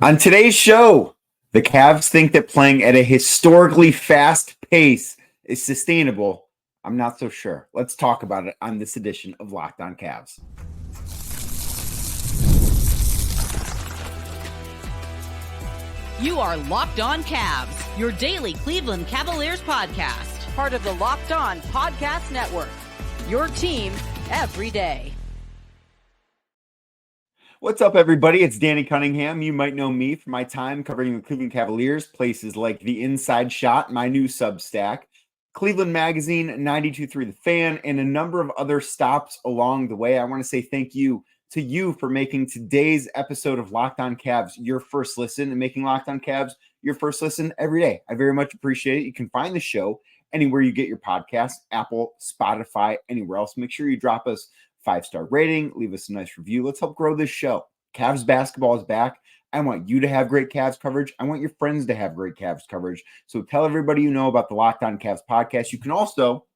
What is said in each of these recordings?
On today's show, the Cavs think that playing at a historically fast pace is sustainable. I'm not so sure. Let's talk about it on this edition of Locked On Cavs. You are Locked On Cavs, your daily Cleveland Cavaliers podcast. Part of the Locked On Podcast Network, your team every day. What's up, everybody? It's Danny Cunningham. You might know me from my time covering the Cleveland Cavaliers, places like The Inside Shot, my new Substack, Cleveland Magazine, 92.3 The Fan, and a number of other stops along the way. I want to say thank you to you for making today's episode of Locked On Cavs your first listen and making Locked On Cavs your first listen every day. I very much appreciate it. You can find the show anywhere you get your podcasts, Apple, Spotify, anywhere else. Make sure you drop us 5-star rating, leave us a nice review. Let's help grow this show. Cavs basketball is back. I want you to have great Cavs coverage. I want your friends to have great Cavs coverage. So tell everybody you know about the Locked On Cavs podcast. You can also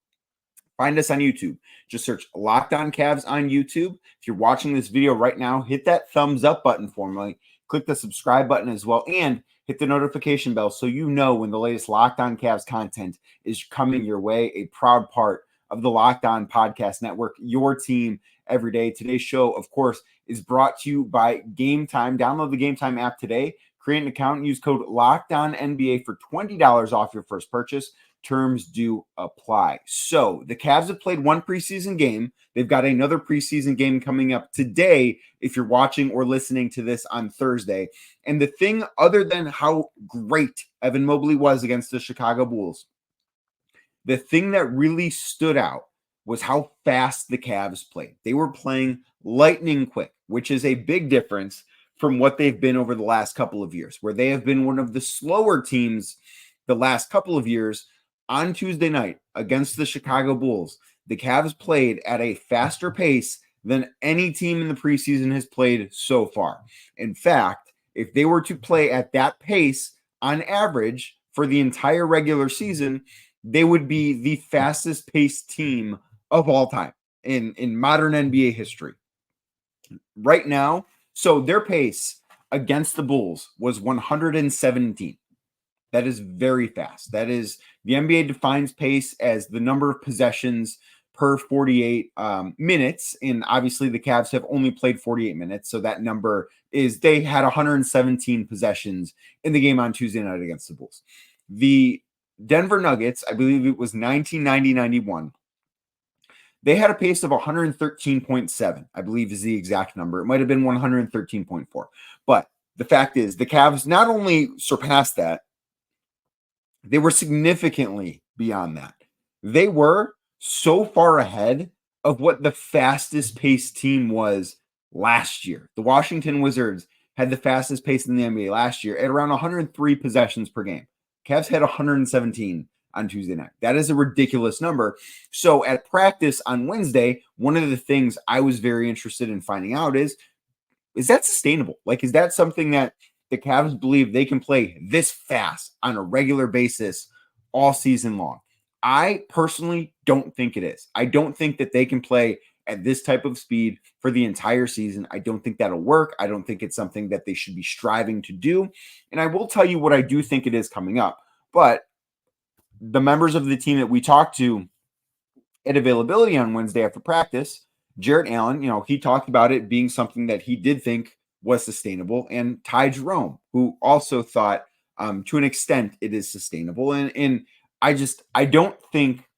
find us on YouTube. Just search Locked On Cavs on YouTube. If you're watching this video right now, hit that thumbs up button for me. Click the subscribe button as well, and hit the notification bell so you know when the latest Locked On Cavs content is coming your way. A proud part of the Locked On Podcast Network, your team every day. Today's show, of course, is brought to you by Gametime. Download the Gametime app today. Create an account and use code LOCKEDONNBA for $20 off your first purchase. Terms do apply. So the Cavs have played one preseason game. They've got another preseason game coming up today if you're watching or listening to this on Thursday. And the thing, other than how great Evan Mobley was against the Chicago Bulls, the thing that really stood out was how fast the Cavs played. They were playing lightning quick, which is a big difference from what they've been over the last couple of years, where they have been one of the slower teams the last couple of years. On Tuesday night against the Chicago Bulls, the Cavs played at a faster pace than any team in the preseason has played so far. In fact, if they were to play at that pace on average for the entire regular season, they would be the fastest paced team of all time in modern NBA history. Right now, so their pace against the Bulls was 117. That is very fast. That is, the NBA defines pace as the number of possessions per 48 minutes. And obviously the Cavs have only played 48 minutes. So that number is, they had 117 possessions in the game on Tuesday night against the Bulls. The Denver Nuggets, I believe it was 1990-91. They had a pace of 113.7, I believe is the exact number. It might have been 113.4. But the fact is, the Cavs not only surpassed that, they were significantly beyond that. They were so far ahead of what the fastest paced team was last year. The Washington Wizards had the fastest pace in the NBA last year at around 103 possessions per game. Cavs had 117 on Tuesday night. That is a ridiculous number. So at practice on Wednesday, one of the things I was very interested in finding out is that sustainable? Like, is that something that the Cavs believe they can play this fast on a regular basis all season long? I personally don't think it is. I don't think that they can play at this type of speed for the entire season. I don't think that'll work. I don't think it's something that they should be striving to do. And I will tell you what I do think it is coming up. But the members of the team that we talked to at availability on Wednesday after practice, Jarrett Allen, he talked about it being something that he did think was sustainable, and Ty Jerome, who also thought to an extent it is sustainable. And I don't think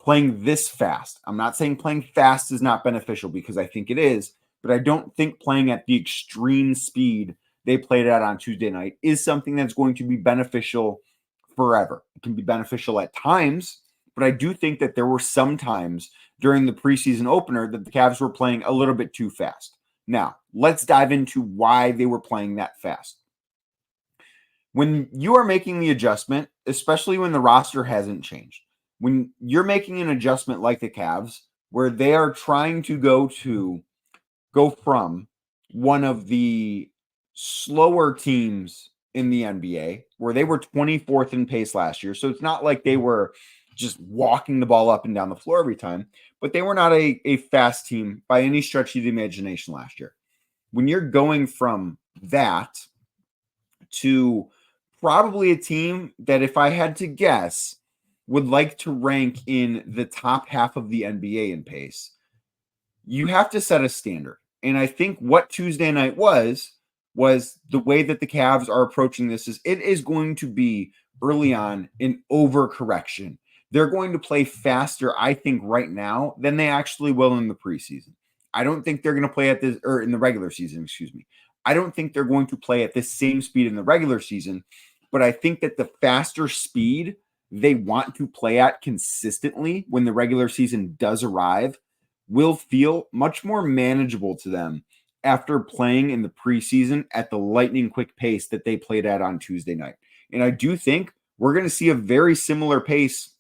playing this fast, I'm not saying playing fast is not beneficial, because I think it is, but I don't think playing at the extreme speed they played at on Tuesday night is something that's going to be beneficial forever. It can be beneficial at times, but I do think that there were some times during the preseason opener that the Cavs were playing a little bit too fast. Now, let's dive into why they were playing that fast. When you are making the adjustment, especially when the roster hasn't changed, when you're making an adjustment like the Cavs, where they are trying to go from one of the slower teams in the NBA, where they were 24th in pace last year. So it's not like they were just walking the ball up and down the floor every time, but they were not a fast team by any stretch of the imagination last year. When you're going from that to probably a team that, if I had to guess, would like to rank in the top half of the NBA in pace. You have to set a standard. And I think what Tuesday night was the way that the Cavs are approaching this is it is going to be early on an overcorrection. They're going to play faster, I think, right now than they actually will in the preseason. I don't think they're going to play at this, or in the regular season, excuse me. I don't think they're going to play at this same speed in the regular season, but I think that the faster speed they want to play at consistently when the regular season does arrive will feel much more manageable to them after playing in the preseason at the lightning quick pace that they played at on Tuesday night. And I do think we're going to see a very similar pace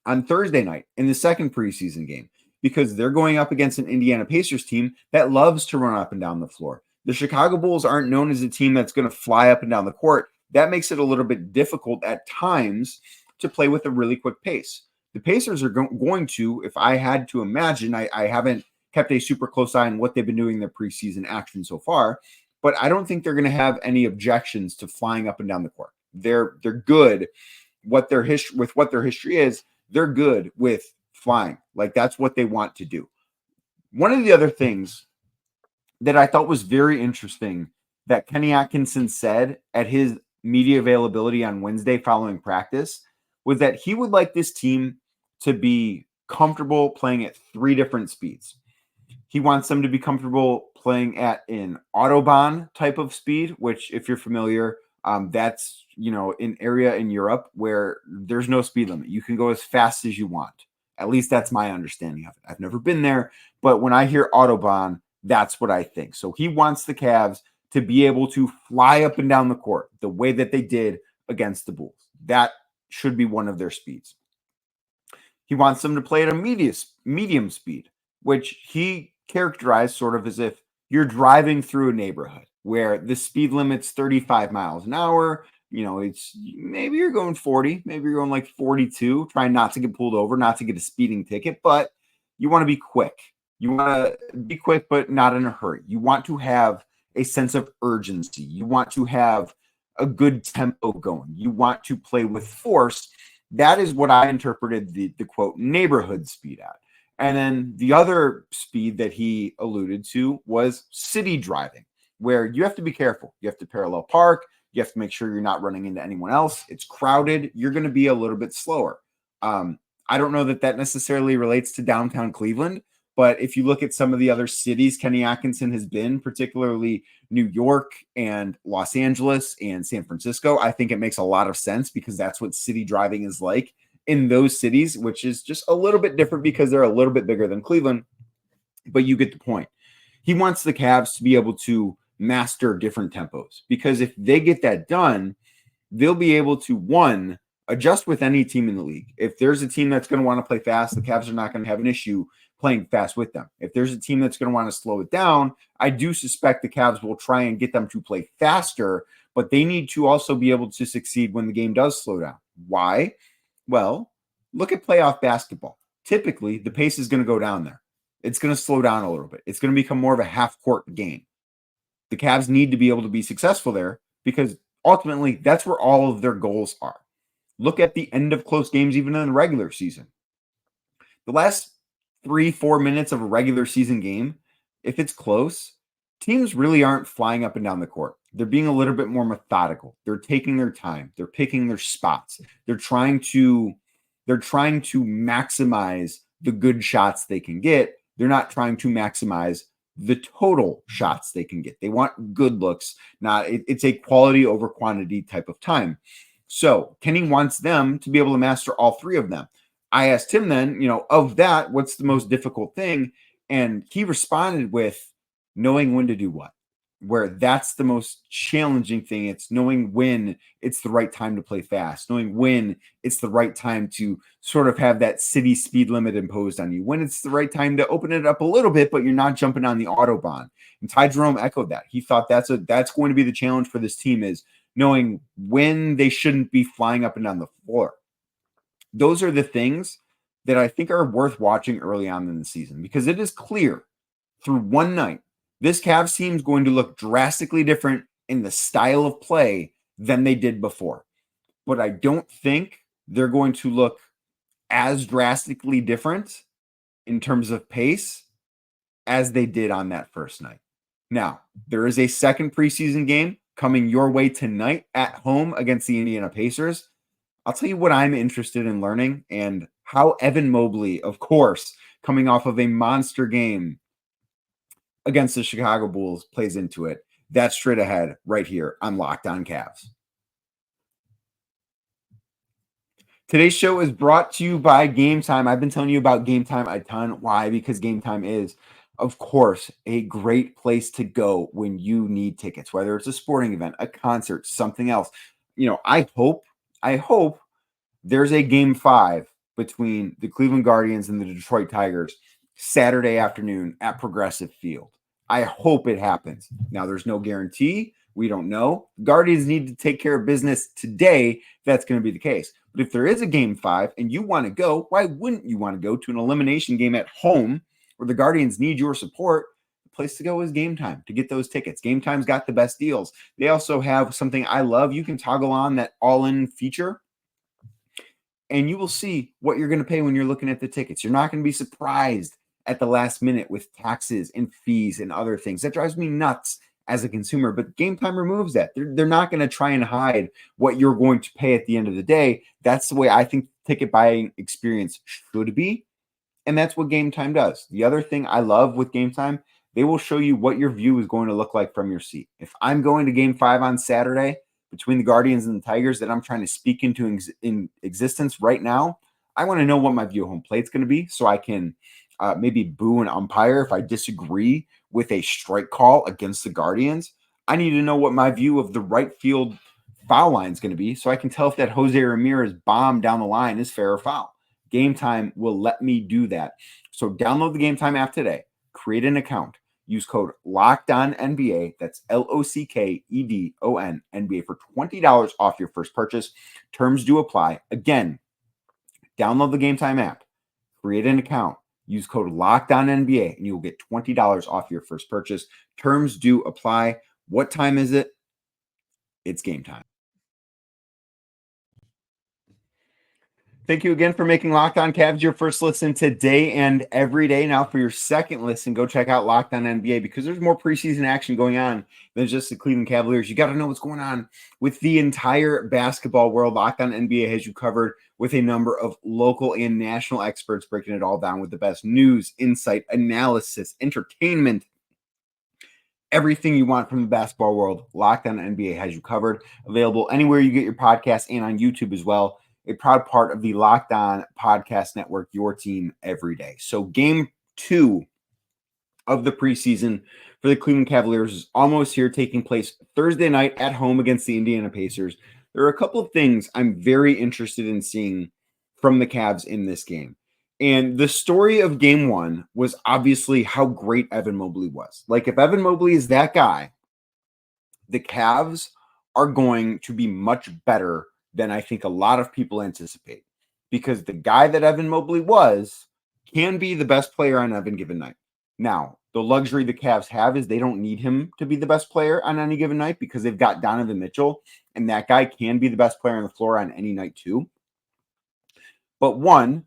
on Thursday night in the second preseason game, because they're going up against an Indiana Pacers team that loves to run up and down the floor. The Chicago Bulls aren't known as a team that's going to fly up and down the court. That makes it a little bit difficult at times to play with a really quick pace. The Pacers are going to, if I had to imagine, I haven't kept a super close eye on what they've been doing in their preseason action so far, but I don't think they're going to have any objections to flying up and down the court. They're good with what their history is. They're good with flying. Like, that's what they want to do. One of the other things that I thought was very interesting that Kenny Atkinson said at his media availability on Wednesday following practice was that he would like this team to be comfortable playing at 3 different speeds. He wants them to be comfortable playing at an Autobahn type of speed, which, if you're familiar, that's, an area in Europe where there's no speed limit. You can go as fast as you want. At least that's my understanding of it. I've never been there, but when I hear Autobahn, that's what I think. So he wants the Cavs to be able to fly up and down the court the way that they did against the Bulls. That should be one of their speeds. He wants them to play at a medium speed, which he characterized sort of as if you're driving through a neighborhood where the speed limit's 35 miles an hour. It's maybe you're going 40, maybe you're going like 42, trying not to get pulled over, not to get a speeding ticket, but you want to be quick. You want to be quick, but not in a hurry. You want to have a sense of urgency. You want to have a good tempo going. You want to play with force. That is what I interpreted the quote neighborhood speed at. And then the other speed that he alluded to was city driving, where you have to be careful. You have to parallel park. You have to make sure you're not running into anyone else. It's crowded. You're going to be a little bit slower. I don't know that necessarily relates to downtown Cleveland, but if you look at some of the other cities Kenny Atkinson has been, particularly New York and Los Angeles and San Francisco, I think it makes a lot of sense because that's what city driving is like in those cities, which is just a little bit different because they're a little bit bigger than Cleveland, but you get the point. He wants the Cavs to be able to master different tempos, because if they get that done, they'll be able to, one, adjust with any team in the league. If there's a team that's going to want to play fast, the Cavs are not going to have an issue playing fast with them. If there's a team that's going to want to slow it down, I do suspect the Cavs will try and get them to play faster, but they need to also be able to succeed when the game does slow down. Why? Well, look at playoff basketball. Typically, the pace is going to go down there. It's going to slow down a little bit. It's going to become more of a half-court game. The Cavs need to be able to be successful there because ultimately that's where all of their goals are. Look at the end of close games, even in the regular season. The last 3-4 minutes of a regular season game, if it's close, teams really aren't flying up and down the court. They're being a little bit more methodical. They're taking their time. They're picking their spots. They're trying to maximize the good shots they can get. They're not trying to maximize the total shots they can get. They want good looks. It's a quality over quantity type of time. So Kenny wants them to be able to master all 3 of them. I asked him then, of that, what's the most difficult thing? And he responded with knowing when to do what, where that's the most challenging thing. It's knowing when it's the right time to play fast, knowing when it's the right time to sort of have that city speed limit imposed on you, when it's the right time to open it up a little bit, but you're not jumping on the Autobahn. And Ty Jerome echoed that. He thought that's going to be the challenge for this team, is knowing when they shouldn't be flying up and down the floor. Those are the things that I think are worth watching early on in the season, because it is clear through one night, this Cavs team is going to look drastically different in the style of play than they did before. But I don't think they're going to look as drastically different in terms of pace as they did on that first night. Now, there is a second preseason game coming your way tonight at home against the Indiana Pacers. I'll tell you what I'm interested in learning and how Evan Mobley, of course, coming off of a monster game against the Chicago Bulls, plays into it. That's straight ahead right here on Locked On Cavs. Today's show is brought to you by Gametime. I've been telling you about Gametime a ton. Why? Because Gametime is, of course, a great place to go when you need tickets, whether it's a sporting event, a concert, something else. I hope there's a game 5 between the Cleveland Guardians and the Detroit Tigers Saturday afternoon at Progressive Field. I hope it happens. Now, there's no guarantee. We don't know. Guardians need to take care of business today. That's going to be the case. But if there is a game 5 and you want to go, why wouldn't you want to go to an elimination game at home where the Guardians need your support? The place to go is Gametime to get those tickets. Gametime's got the best deals. They also have something I love. You can toggle on that all-in feature, and you will see what you're going to pay when you're looking at the tickets. You're not going to be surprised at the last minute with taxes and fees and other things. That drives me nuts as a consumer, but Gametime removes that. They're not going to try and hide what you're going to pay at the end of the day. That's the way I think ticket buying experience should be, and that's what Gametime does. The other thing I love with Gametime, they will show you what your view is going to look like from your seat. If I'm going to game 5 on Saturday between the Guardians and the Tigers that I'm trying to speak into in existence right now, I want to know what my view of home plate is going to be so I can maybe boo an umpire if I disagree with a strike call against the Guardians. I need to know what my view of the right field foul line is going to be so I can tell if that Jose Ramirez bomb down the line is fair or foul. Gametime will let me do that. So download the Gametime app today. Create an account. Use code LOCKEDONNBA. That's LOCKEDON NBA for $20 off your first purchase. Terms do apply. Again, download the Gametime app. Create an account. Use code LOCKEDONNBA, and you'll get $20 off your first purchase. Terms do apply. What time is it? It's game time. Thank you again for making Locked On Cavs your first listen today and every day. Now for your second listen, go check out Locked On NBA because there's more preseason action going on than just the Cleveland Cavaliers. You got to know what's going on with the entire basketball world. Locked On NBA has you covered with a number of local and national experts breaking it all down with the best news, insight, analysis, entertainment, everything you want from the basketball world. Locked On NBA has you covered. Available anywhere you get your podcasts and on YouTube as well. A proud part of the Locked On Podcast Network, your team every day. So game 2 of the preseason for the Cleveland Cavaliers is almost here, taking place Thursday night at home against the Indiana Pacers. There are a couple of things I'm very interested in seeing from the Cavs in this game. And the story of game 1 was obviously how great Evan Mobley was. Like, if Evan Mobley is that guy, the Cavs are going to be much better than I think a lot of people anticipate, because the guy that Evan Mobley was can be the best player on any given night. Now, the luxury the Cavs have is they don't need him to be the best player on any given night because they've got Donovan Mitchell, and that guy can be the best player on the floor on any night too. But one,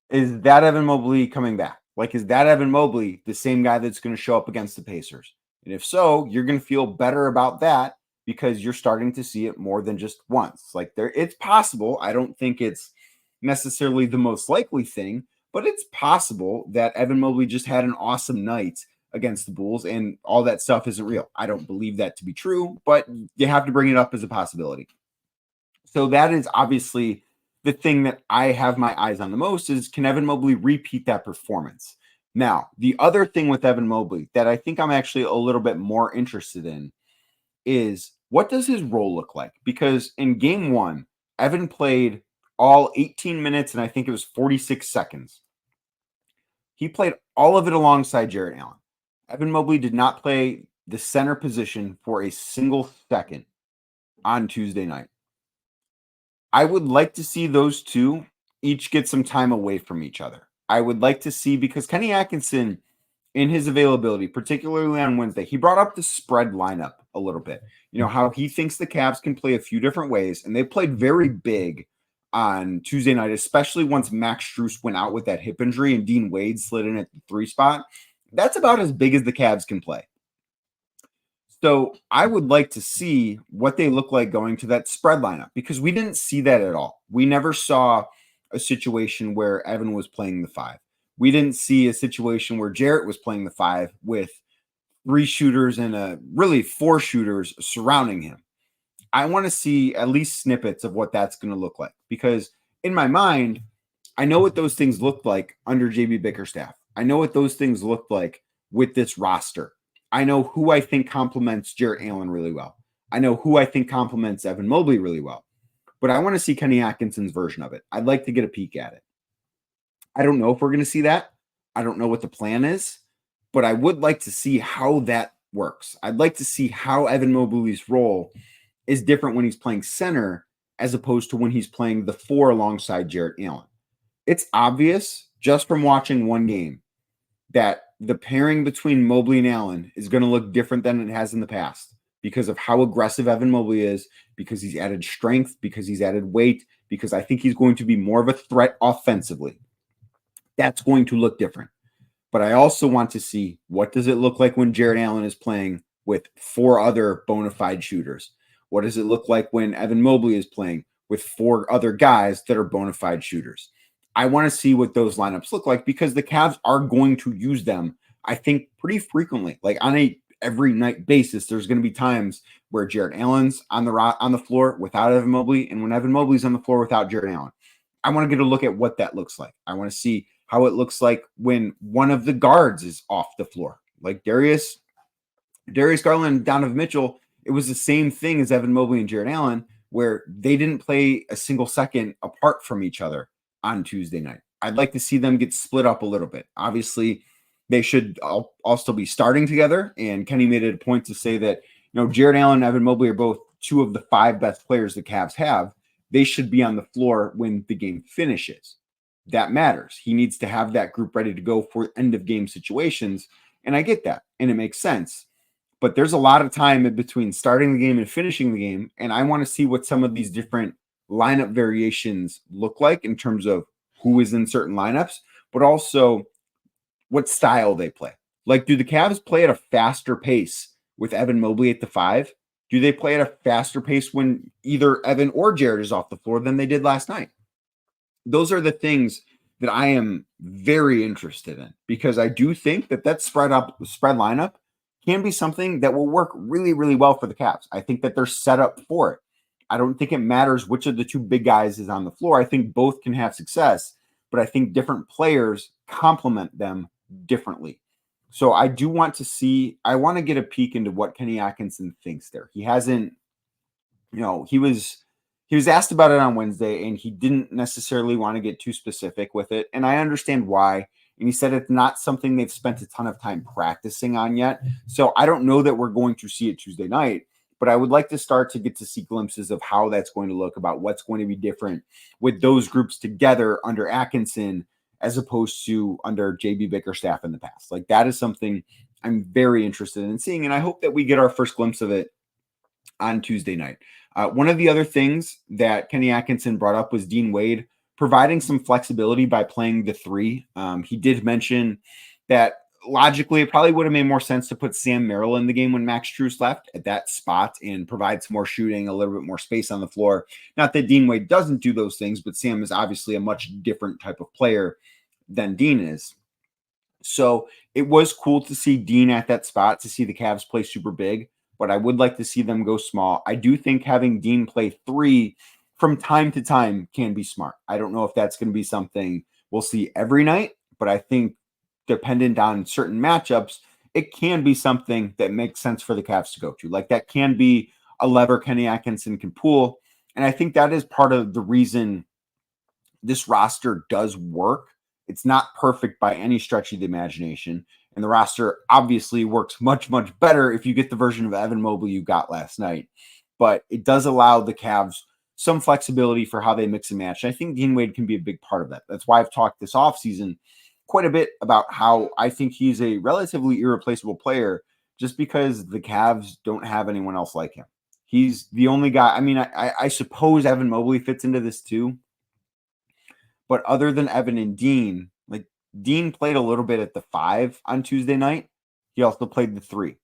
is that Evan Mobley coming back? Like, is that Evan Mobley the same guy that's going to show up against the Pacers? And if so, you're going to feel better about that because you're starting to see it more than just once. Like, it's possible. I don't think it's necessarily the most likely thing, but it's possible that Evan Mobley just had an awesome night against the Bulls and all that stuff isn't real. I don't believe that to be true, but you have to bring it up as a possibility. So that is obviously the thing that I have my eyes on the most is, can Evan Mobley repeat that performance? Now, the other thing with Evan Mobley that I think I'm actually a little bit more interested in is, what does his role look like? Because in game 1, Evan played all 18 minutes and I think it was 46 seconds. He played all of it alongside Jarrett Allen. Evan Mobley did not play the center position for a single second on Tuesday night. I would like to see those two each get some time away from each other. I would like to see, because Kenny Atkinson, in his availability, particularly on Wednesday, he brought up the spread lineup a little bit. how he thinks the Cavs can play a few different ways. And they played very big on Tuesday night, especially once Max Strus went out with that hip injury and Dean Wade slid in at the 3 spot. That's about as big as the Cavs can play. So I would like to see what they look like going to that spread lineup, because we didn't see that at all. We never saw a situation where Evan was playing the 5. We didn't see a situation where Jarrett was playing the 5 with 3 shooters and really 4 shooters surrounding him. I want to see at least snippets of what that's going to look like, because in my mind, I know what those things looked like under JB Bickerstaff. I know what those things looked like with this roster. I know who I think complements Jarrett Allen really well. I know who I think complements Evan Mobley really well. But I want to see Kenny Atkinson's version of it. I'd like to get a peek at it. I don't know if we're going to see that. I don't know what the plan is, but I would like to see how that works. I'd like to see how Evan Mobley's role is different when he's playing center as opposed to when he's playing the 4 alongside Jarrett Allen. It's obvious just from watching one game that the pairing between Mobley and Allen is going to look different than it has in the past because of how aggressive Evan Mobley is, because he's added strength, because he's added weight, because I think he's going to be more of a threat offensively. That's going to look different. But I also want to see, what does it look like when Jarrett Allen is playing with 4 other bona fide shooters? What does it look like when Evan Mobley is playing with 4 other guys that are bona fide shooters? I want to see what those lineups look like, because the Cavs are going to use them, I think, pretty frequently. Like on a every night basis, there's going to be times where Jarrett Allen's on the floor without Evan Mobley, and when Evan Mobley's on the floor without Jarrett Allen. I want to get a look at what that looks like. I want to see how it looks like when one of the guards is off the floor. Like Darius Garland and Donovan Mitchell, it was the same thing as Evan Mobley and Jarrett Allen, where they didn't play a single second apart from each other on Tuesday night. I'd like to see them get split up a little bit. Obviously, they should all still be starting together. And Kenny made it a point to say that, Jarrett Allen and Evan Mobley are both 2 of the 5 best players the Cavs have. They should be on the floor when the game finishes. That matters. He needs to have that group ready to go for end of game situations. And I get that. And it makes sense. But there's a lot of time in between starting the game and finishing the game. And I want to see what some of these different lineup variations look like in terms of who is in certain lineups, but also what style they play. Like, do the Cavs play at a faster pace with Evan Mobley at the 5? Do they play at a faster pace when either Evan or Jarrett is off the floor than they did last night? Those are the things that I am very interested in, because I do think that spread lineup can be something that will work really, really well for the Cavs. I think that they're set up for it. I don't think it matters which of the 2 big guys is on the floor. I think both can have success, but I think different players complement them differently. So I do want to see, I want to get a peek into what Kenny Atkinson thinks there. He hasn't, he was asked about it on Wednesday, and he didn't necessarily want to get too specific with it. And I understand why. And he said it's not something they've spent a ton of time practicing on yet. So I don't know that we're going to see it Tuesday night, but I would like to start to get to see glimpses of how that's going to look, about what's going to be different with those groups together under Atkinson as opposed to under JB Bickerstaff in the past. Like, that is something I'm very interested in seeing, and I hope that we get our first glimpse of it on Tuesday night. One of the other things that Kenny Atkinson brought up was Dean Wade providing some flexibility by playing the 3. He did mention that logically, it probably would have made more sense to put Sam Merrill in the game when Max Strus left at that spot and provide some more shooting, a little bit more space on the floor. Not that Dean Wade doesn't do those things, but Sam is obviously a much different type of player than Dean is. So it was cool to see Dean at that spot, to see the Cavs play super big, but I would like to see them go small. I do think having Dean play 3 from time to time can be smart. I don't know if that's going to be something we'll see every night, but I think dependent on certain matchups, it can be something that makes sense for the Cavs to go to. Like, that can be a lever Kenny Atkinson can pull. And I think that is part of the reason this roster does work. It's not perfect by any stretch of the imagination. And the roster obviously works much, much better if you get the version of Evan Mobley you got last night. But it does allow the Cavs some flexibility for how they mix and match. And I think Dean Wade can be a big part of that. That's why I've talked this offseason quite a bit about how I think he's a relatively irreplaceable player, just because the Cavs don't have anyone else like him. He's the only guy. I mean, I suppose Evan Mobley fits into this too. But other than Evan and Dean, like Dean played a little bit at the 5 on Tuesday night. He also played the 3.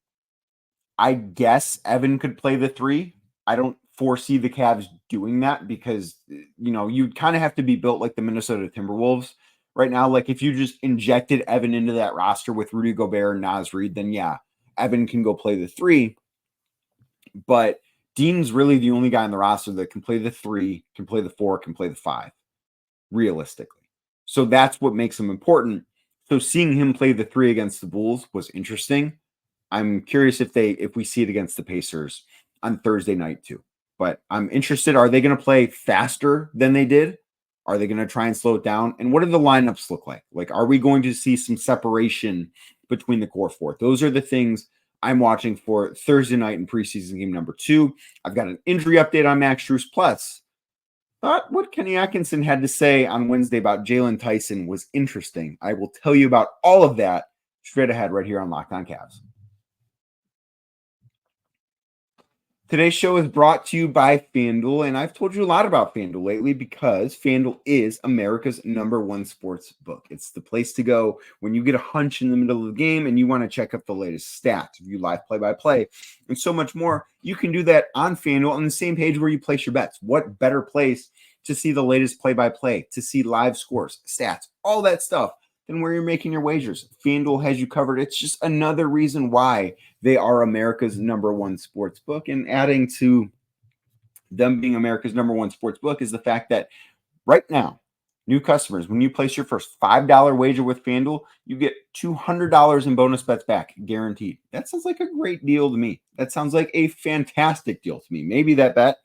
I guess Evan could play the 3. I don't foresee the Cavs doing that because, you'd kind of have to be built like the Minnesota Timberwolves right now. Like if you just injected Evan into that roster with Rudy Gobert and Naz Reid, then yeah, Evan can go play the 3. But Dean's really the only guy on the roster that can play the 3, can play the 4, can play the 5, realistically. So that's what makes him important. So seeing him play the 3 against the Bulls was interesting. I'm curious if we see it against the Pacers on Thursday night too. But I'm interested. Are they going to play faster than they did? Are they going to try and slow it down? And what do the lineups look like? Like, are we going to see some separation between the core 4? Those are the things I'm watching for Thursday night in preseason game number 2. I've got an injury update on Max Strus. Plus, thought what Kenny Atkinson had to say on Wednesday about Jaylon Tyson was interesting. I will tell you about all of that straight ahead right here on Locked On Cavs. Today's show is brought to you by FanDuel, and I've told you a lot about FanDuel lately because FanDuel is America's #1 sports book. It's the place to go when you get a hunch in the middle of the game and you want to check up the latest stats, view live play-by-play, and so much more. You can do that on FanDuel on the same page where you place your bets. What better place to see the latest play-by-play, to see live scores, stats, all that stuff than where you're making your wagers? FanDuel has you covered. It's just another reason why they are America's #1 sports book. And adding to them being America's #1 sports book is the fact that right now, new customers, when you place your first $5 wager with FanDuel, you get $200 in bonus bets back, guaranteed. That sounds like a great deal to me. That sounds like a fantastic deal to me. Maybe that bet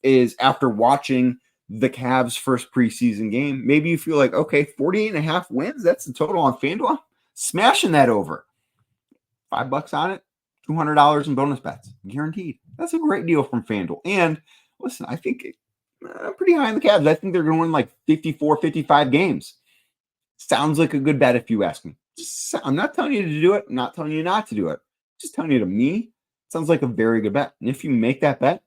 is after watching the Cavs' first preseason game. Maybe you feel like, okay, 48.5 wins, that's the total on FanDuel. I'm smashing that over. $5 on it, $200 in bonus bets, guaranteed. That's a great deal from FanDuel. And listen, I think I'm pretty high on the Cavs. I think they're going to win like 54, 55 games. Sounds like a good bet if you ask me. I'm not telling you to do it. I'm not telling you not to do it. Just telling you, to me, it sounds like a very good bet. And if you make that bet,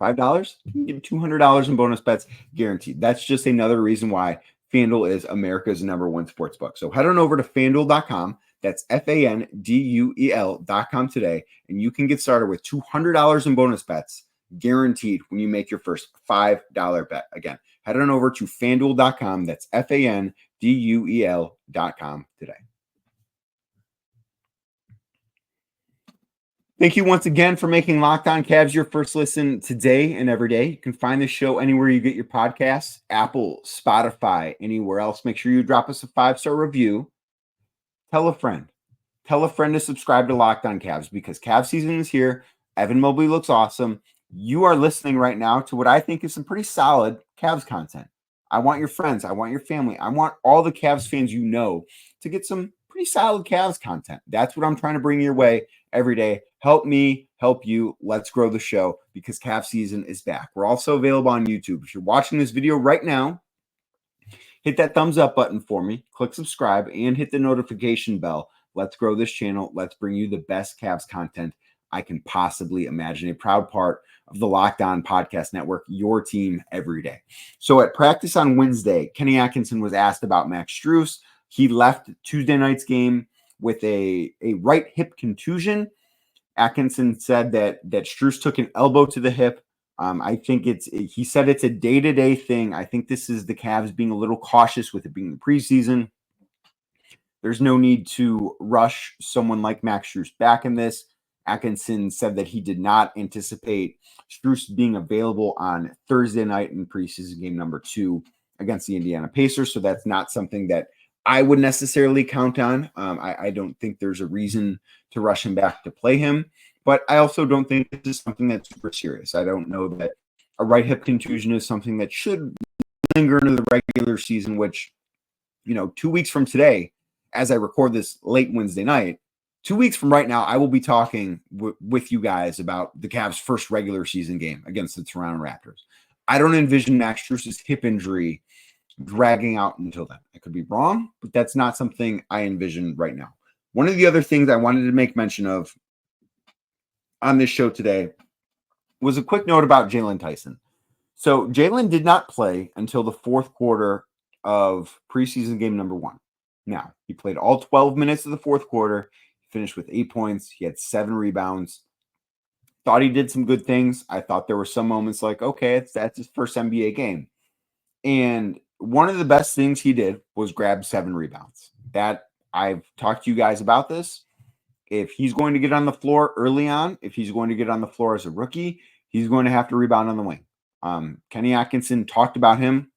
$5, you can get $200 in bonus bets guaranteed. That's just another reason why FanDuel is America's #1 sportsbook. So head on over to FanDuel.com. That's FanDuel.com today, and you can get started with $200 in bonus bets guaranteed when you make your first $5 bet. Again, head on over to FanDuel.com. That's FanDuel.com today. Thank you once again for making Locked On Cavs your first listen today and every day. You can find the show anywhere you get your podcasts, Apple, Spotify, anywhere else. Make sure you drop us a 5-star review. Tell a friend. Tell a friend to subscribe to Locked On Cavs because Cavs season is here. Evan Mobley looks awesome. You are listening right now to what I think is some pretty solid Cavs content. I want your friends. I want your family. I want all the Cavs fans you know to get some pretty solid Cavs content. That's what I'm trying to bring your way every day. Help me, help you. Let's grow the show because Cavs season is back. We're also available on YouTube. If you're watching this video right now, hit that thumbs up button for me, click subscribe, and hit the notification bell. Let's grow this channel. Let's bring you the best Cavs content I can possibly imagine. A proud part of the Locked On Podcast Network, your team every day. So at practice on Wednesday, Kenny Atkinson was asked about Max Strus. He left Tuesday night's game with a right hip contusion. Atkinson said that Strus took an elbow to the hip. I think he said it's a day-to-day thing. I think this is the Cavs being a little cautious with it being the preseason. There's no need to rush someone like Max Strus back in this. Atkinson said that he did not anticipate Strus being available on Thursday night in preseason game number 2 against the Indiana Pacers. So that's not something that I would necessarily count on. I don't think there's a reason to rush him back to play him, but I also don't think this is something that's super serious. I don't know that a right hip contusion is something that should linger into the regular season, which, 2 weeks from today, as I record this late Wednesday night, 2 weeks from right now, I will be talking with you guys about the Cavs' first regular season game against the Toronto Raptors. I don't envision Max Strus' hip injury dragging out until then. I could be wrong, but that's not something I envision right now. One of the other things I wanted to make mention of on this show today was a quick note about Jaylon Tyson. So Jaylon did not play until the fourth quarter of preseason game number 1. Now, he played all 12 minutes of the fourth quarter. He finished with 8 points. He had 7 rebounds. Thought he did some good things. I thought there were some moments like, okay, that's his first NBA game. And one of the best things he did was grab 7 rebounds. That I've talked to you guys about this. If he's going to get on the floor early on, if he's going to get on the floor as a rookie, he's going to have to rebound on the wing. Kenny Atkinson talked about him.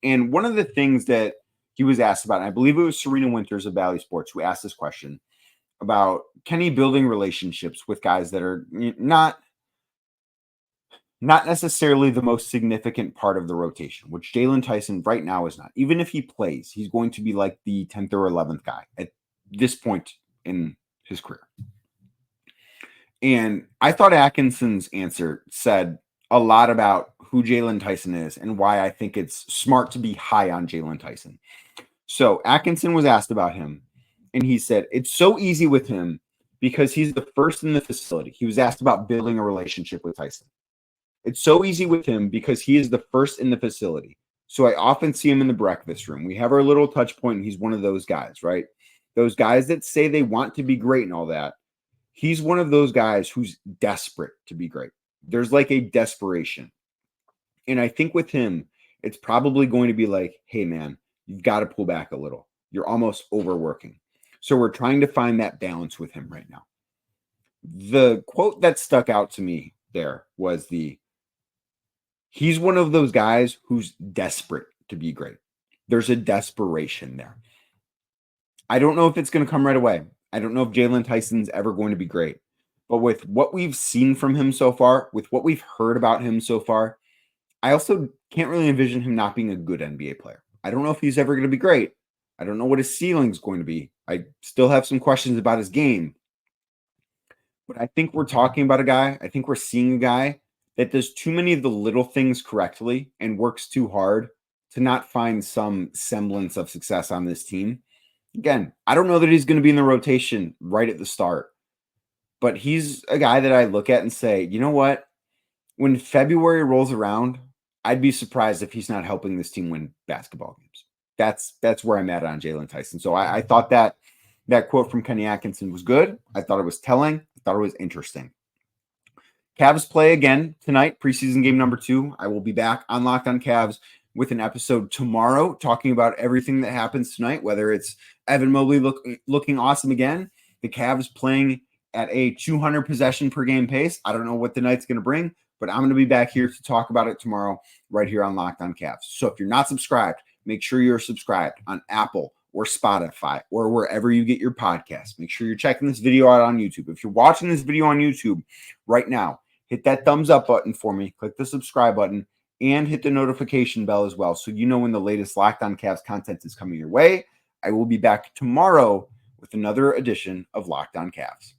And one of the things that he was asked about, and I believe it was Serena Winters of Valley Sports who asked this question about Kenny building relationships with guys that are not necessarily the most significant part of the rotation, which Jaylon Tyson right now is not. Even if he plays, he's going to be like the 10th or 11th guy at this point in his career. And I thought Atkinson's answer said a lot about who Jaylon Tyson is and why I think it's smart to be high on Jaylon Tyson. So Atkinson was asked about him, and he said, it's so easy with him because he's the first in the facility. He was asked about building a relationship with Tyson. It's so easy with him because he is the first in the facility. So I often see him in the breakfast room. We have our little touch point, and he's one of those guys, right? Those guys that say they want to be great and all that. He's one of those guys who's desperate to be great. There's like a desperation. And I think with him, it's probably going to be like, hey, man, you've got to pull back a little. You're almost overworking. So we're trying to find that balance with him right now. The quote that stuck out to me there was he's one of those guys who's desperate to be great. There's a desperation there. I don't know if it's going to come right away. I don't know if Jaylon Tyson's ever going to be great. But with what we've seen from him so far, with what we've heard about him so far, I also can't really envision him not being a good NBA player. I don't know if he's ever going to be great. I don't know what his ceiling is going to be. I still have some questions about his game. But I think we're talking about a guy, I think we're seeing a guy that does too many of the little things correctly and works too hard to not find some semblance of success on this team. Again, I don't know that he's going to be in the rotation right at the start. But he's a guy that I look at and say, you know what? When February rolls around, I'd be surprised if he's not helping this team win basketball games. That's where I'm at on Jaylon Tyson. So I thought that quote from Kenny Atkinson was good. I thought it was telling. I thought it was interesting. Cavs play again tonight, preseason game number 2. I will be back on Locked On Cavs with an episode tomorrow talking about everything that happens tonight, whether it's Evan Mobley looking awesome again, the Cavs playing at a 200 possession per game pace. I don't know what the night's going to bring, but I'm going to be back here to talk about it tomorrow right here on Locked On Cavs. So if you're not subscribed, make sure you're subscribed on Apple or Spotify or wherever you get your podcasts. Make sure you're checking this video out on YouTube. If you're watching this video on YouTube right now, hit that thumbs up button for me, click the subscribe button, and hit the notification bell as well so you know when the latest Locked On Cavs content is coming your way. I will be back tomorrow with another edition of Locked On Cavs.